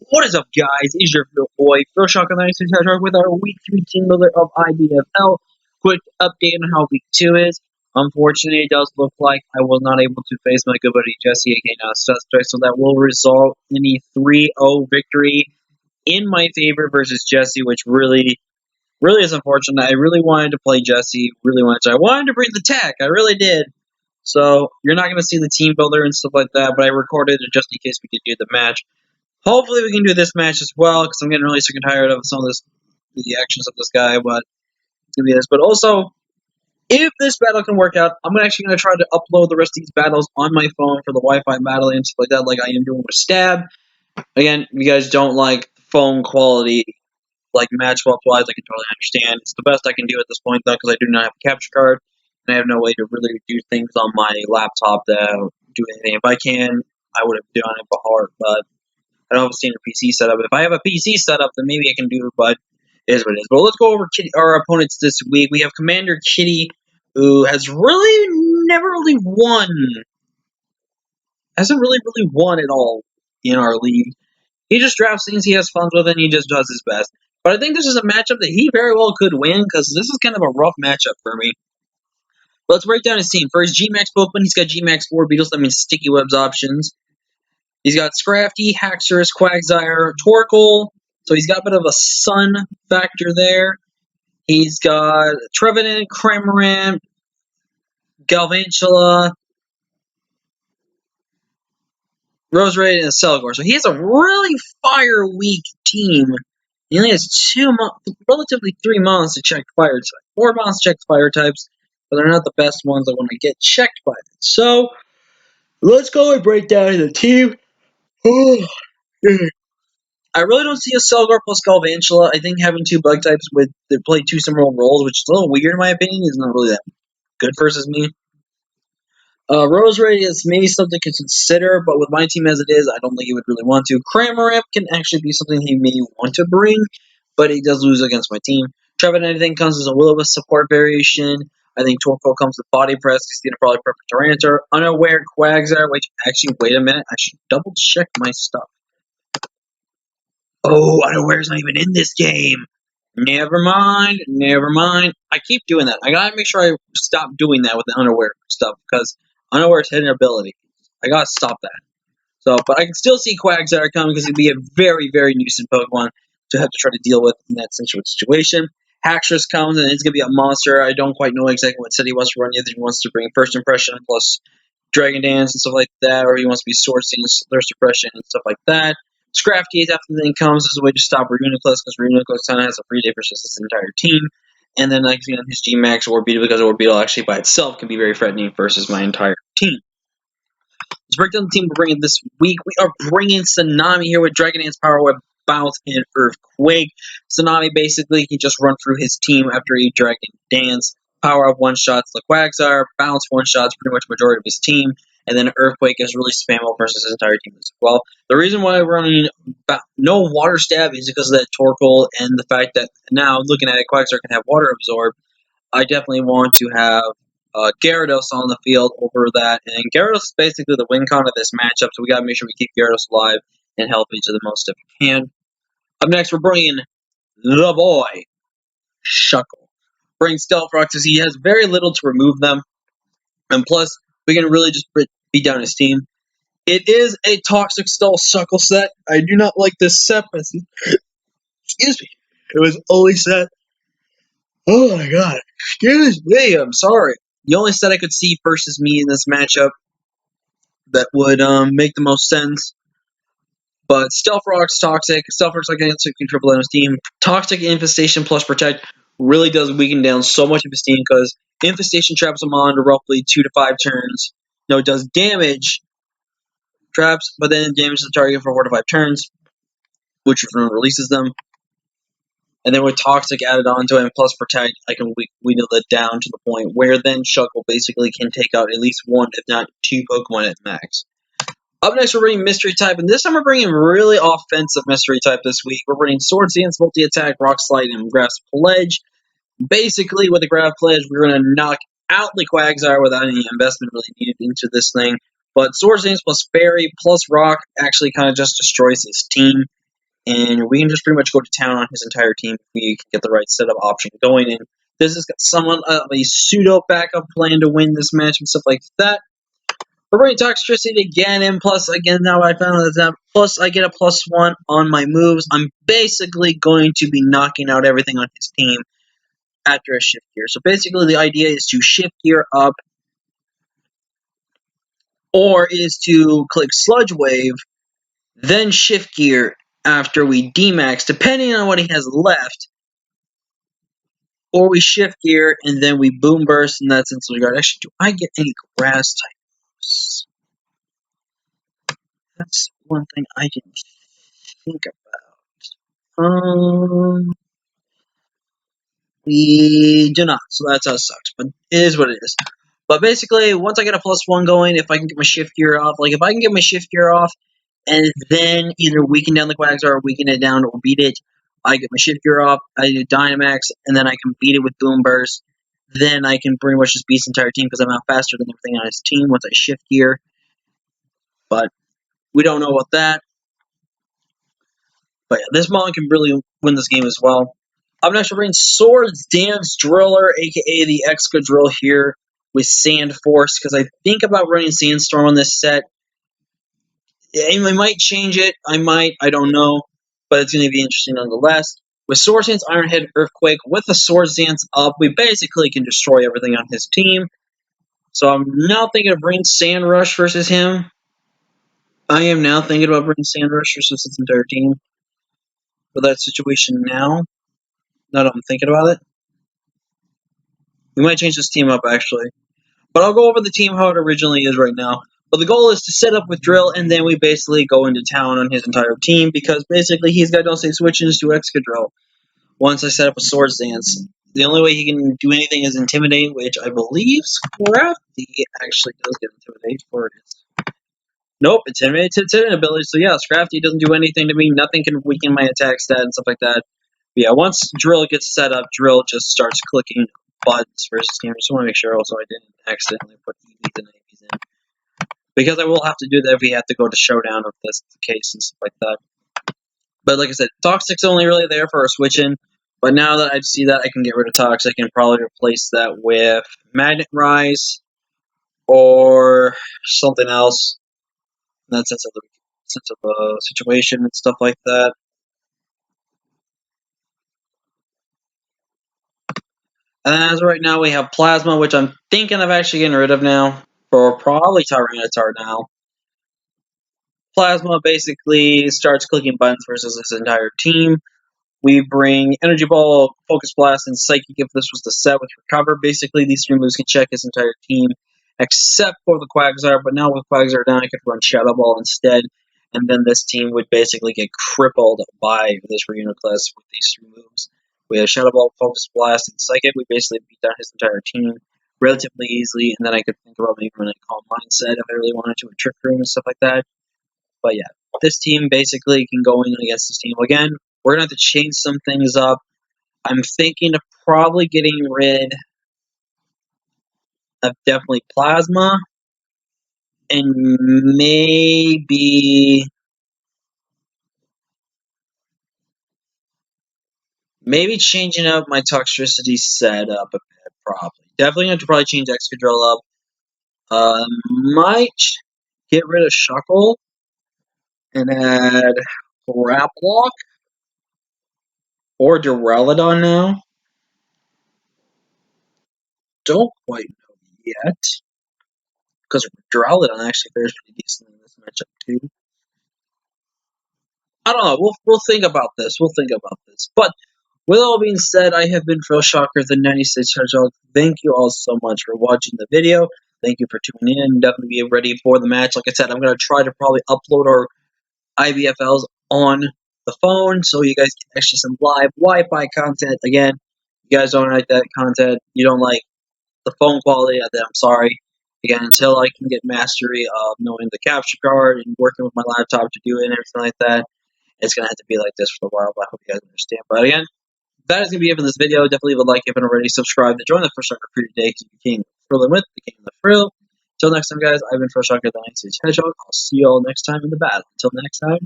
What is up, guys? It's your boy, Phil Shotgun 96 with our Week 3 team builder of IBFL. Quick update on how Week 2 is. Unfortunately, it does look like I was not able to face my good buddy Jesse, aka Suspect, so that will result in a 3-0 victory in my favor versus Jesse, which really is unfortunate. I really wanted to play Jesse, I wanted to bring the tech, I really did. So, you're not going to see the team builder and stuff like that, but I recorded it just in case we could do the match. Hopefully we can do this match as well, because I'm getting really sick and tired of some of the actions of this guy, but it's going to be this. But also, if this battle can work out, I'm actually going to try to upload the rest of these battles on my phone for the Wi-Fi battling and stuff like that, like I am doing with Stab. Again, if you guys don't like phone quality, like match swap-wise, I can totally understand. It's the best I can do at this point, though, because I do not have a capture card, and I have no way to really do things on my laptop that do anything. If I can, I would have done it before, but I don't have a standard PC setup. If I have a PC setup, then maybe I can do it, but it is what it is. But let's go over our opponents this week. We have Commander Kitty, who has really never really won. Hasn't really won at all in our league. He just drafts things he has fun with, and he just does his best. But I think this is a matchup that he very well could win, because this is kind of a rough matchup for me. But let's break down his team. For his G-Max Pokemon, he's got G-Max 4 Beetles, that means Sticky Webs options. He's got Scrafty, Haxorus, Quagsire, Torkoal. So he's got a bit of a sun factor there. He's got Trevenant, Cramorant, Galvantula, Roserade, and Celgor. So he has a really fire weak team. He only has relatively 3 months to check fire types. 4 months to check fire types, but they're not the best ones that want to get checked by it. So let's go and break down the team. I really don't see a Celgar plus Galvantula. I think having 2 bug types that play 2 similar roles, which is a little weird in my opinion, is not really that good versus me. Roserade is maybe something to consider, but with my team as it is, I don't think he would really want to. Cramorant can actually be something he may want to bring, but he does lose against my team. Trevenant, I think, comes as a Will-O-Wisp support variation. I think Torkoal comes with Body Press, because he's going to probably prep for Tyranitar. Unaware Quagsire, which actually, wait a minute, I should double check my stuff. Oh, Unaware's not even in this game. Never mind. I keep doing that. I gotta make sure I stop doing that with the Unaware stuff, because Unaware's hidden ability. I gotta stop that. So, but I can still see Quagsire coming, because it'd be a very, very nuisance Pokemon to have to try to deal with in that situation. Haxorus comes, and it's gonna be a monster. I don't quite know exactly what set he wants to run, either he wants to bring First Impression plus Dragon Dance and stuff like that, or he wants to be sourcing Thirst Suppression and stuff like that. Scrafty after the thing comes as a way to stop Reuniclus, because Reuniclus kind of has a free day versus his entire team. And then like his G-Max Orbeetle, because Orbeetle actually by itself can be very threatening versus my entire team. Let's break down the team we're bringing this week. We are bringing Tsunami here with Dragon Dance, Power Web, Bounce, and Earthquake. Tsunami basically can just run through his team after he Dragon Dance. Power Up one-shots the Quagsire, Bounce one-shots pretty much majority of his team, and then Earthquake is really spammable versus his entire team as well. The reason why we're running no Water Stab is because of that Torkoal and the fact that now, looking at it, Quagsire can have Water Absorb. I definitely want to have Gyarados on the field over that, and Gyarados is basically the win con of this matchup, so we gotta make sure we keep Gyarados alive and healthy to the most if we can. Up next, we're bringing the boy, Shuckle. Bring Stealth Rocks as he has very little to remove them, and plus, we can really just beat down his team. It is a Toxic Stall Shuckle set. I do not like this set, but excuse me, it was only set. Oh my god, excuse me, I'm sorry. The only set I could see versus me in this matchup that would make the most sense. But Stealth Rock's Toxic. Stealth Rock's like an instant control on his team. Toxic Infestation plus Protect really does weaken down so much of his team, because Infestation traps him on to roughly 2 to 5 turns. No, it does damage traps, but then damages the target for 4 to 5 turns, which releases them. And then with Toxic added onto it and plus Protect, I can wheedle it down to the point where then Shuckle basically can take out at least 1, if not 2 Pokemon at max. Up next, we're bringing Mystery Type, and this time we're bringing really offensive Mystery Type this week. We're bringing Swords Dance, Multi-Attack, Rock Slide, and Grass Pledge. Basically, with the Grass Pledge, we're going to knock out the Quagsire without any investment really needed into this thing. But Swords Dance plus Fairy plus Rock actually kind of just destroys his team. and we can just pretty much go to town on his entire team if we can get the right setup option going. And this has got someone a pseudo backup plan to win this match and stuff like that. We're bringing Toxicity again, and plus, again, now I found out that plus I get a +1 on my moves. I'm basically going to be knocking out everything on his team after a shift gear. So basically, the idea is to shift gear up, or is to click Sludge Wave, then shift gear after we D-max, depending on what he has left. Or we shift gear and then we boom burst, and that's instantly guard. Actually, do I get any grass types? That's one thing I didn't think about. We do not, so that sucks, but it is what it is. But basically, once I get a +1 going, if I can get my shift gear off, like if I can get my shift gear off, and then either weaken down the Quagsire or weaken it down or beat it, I get my shift gear off, I do Dynamax, and then I can beat it with Boom Burst. Then I can pretty much just beat his entire team because I'm out faster than everything on his team once I shift gear. But we don't know about that. But yeah, this Mon can really win this game as well. Up next, we're bringing Swords Dance Driller, aka the Excadrill here with Sand Force, because I think about running Sandstorm on this set. I might change it. I don't know. But it's going to be interesting nonetheless. With Swords Dance, Iron Head, Earthquake, with the Swords Dance up, we basically can destroy everything on his team. So I'm now thinking of bringing Sand Rush versus him. I am now thinking about bringing Sand Rush versus his entire team for that situation now. Now that I'm thinking about it. We might change this team up, actually. But I'll go over the team how it originally is right now. But the goal is to set up with Drill, and then we basically go into town on his entire team, because basically he's got no save switches to Excadrill. Once I set up a Swords Dance, the only way he can do anything is Intimidate, which I believe Scrafty actually does get Intimidate for it. Nope, Intimidate's its hidden ability, so yeah, Scrafty doesn't do anything to me, nothing can weaken my attack stat and stuff like that. But yeah, once Drill gets set up, Drill just starts clicking buttons versus game. I just want to make sure also I didn't accidentally put EVs and AVs in. Because I will have to do that if we have to go to Showdown if that's the case and stuff like that. But like I said, Toxic's only really there for a switch-in. But now that I see that I can get rid of Toxic and probably replace that with Magnet Rise or something else. In that sense of the situation and stuff like that. And as of right now, we have Plasma, which I'm thinking of actually getting rid of now. For probably Tyranitar now. Plasma basically starts clicking buttons versus his entire team. We bring Energy Ball, Focus Blast, and Psychic if this was the set with Recover. Basically, these three moves can check his entire team, except for the Quagsire. But now with Quagsire down, I could run Shadow Ball instead. And then this team would basically get crippled by this Reuniclus with these three moves. We have Shadow Ball, Focus Blast, and Psychic. We basically beat down his entire team relatively easily. And then I could think about maybe running Calm Mindset if I really wanted to, with Trick Room and stuff like that. But yeah, this team basically can go in against this team. Again, we're going to have to change some things up. I'm thinking of probably getting rid of definitely Plasma. And maybe changing up my Toxicity setup a bit, probably. Definitely going to probably change Excadrill up. Might get rid of Shuckle and add Graplock or Duraludon now. Don't quite know yet. Because Duraludon actually fares pretty decent in this matchup too. I don't know. We'll think about this. But with all being said, I have been Phil Shocker, the 96 Hedgehog. Thank you all so much for watching the video. Thank you for tuning in. Definitely be ready for the match. Like I said, I'm going to try to probably upload our IBFLs on the phone so you guys get actually some live Wi-Fi content. Again, you guys don't like that content. You don't like the phone quality of that. I'm sorry. Again, until I can get mastery of knowing the capture card and working with my laptop to do it and everything like that, it's going to have to be like this for a while, but I hope you guys understand. But again, that is going to be it for this video. Definitely leave a like if you haven't already. Subscribe to join the First Shocker crew today because you became thrilling with the King of the Frill. Until next time, guys, I've been First Shocker, the 96 Hedgehog. I'll see you all next time in the battle. Until next time,